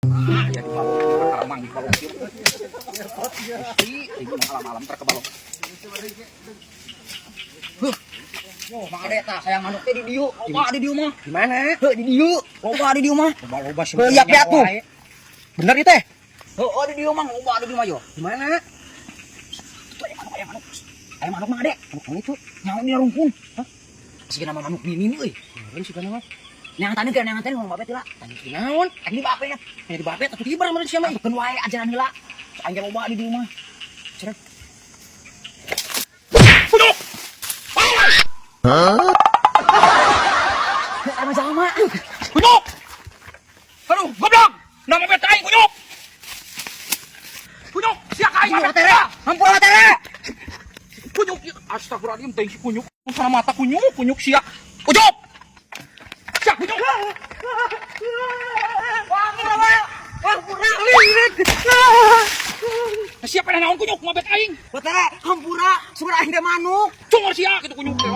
Ya di balong, kalamang di balong. Mesti ini malam-malam terkebalong. Mang Ade tah sayang manuk teh di dieu. Loba di dieu mah. Di mana? Heuh di dieu. Loba di dieu mah. Loba sih. Heuh yak atuh. Bener ieu teh? Heuh di dieu mah loba di dieu mah yo. Di mana? Aya manuk Mang Ade. Manuk itu Nyawa di rungkun. Hah? Sih nama manuk ini euy. Lain sih kana mah. Yang tadi kan yang tadi ngomong bapet lah. Tanya naon? Ini bapet. Nya di babet atuh kibar mah sia mah. Atukeun wae ajaran heula. Anjir loba di dieu mah. Cerek. Hah? Sama sama. Kunyuk! Aduh, goblok! Nama bet aing kunyuk! Kunyuk, sia ka aing Ampura babet tere. Ampura tere. Kunyuk, astagfirullahaladzim, teh si kunyuk. Sana mata kunyuk sia. Kunyuk! Sia kunyuk! Siapa yang naon kunyuk mabet aing? Tere, ampura. Sumber aing teh manuk. Cungor sia kitu kunyuk teh.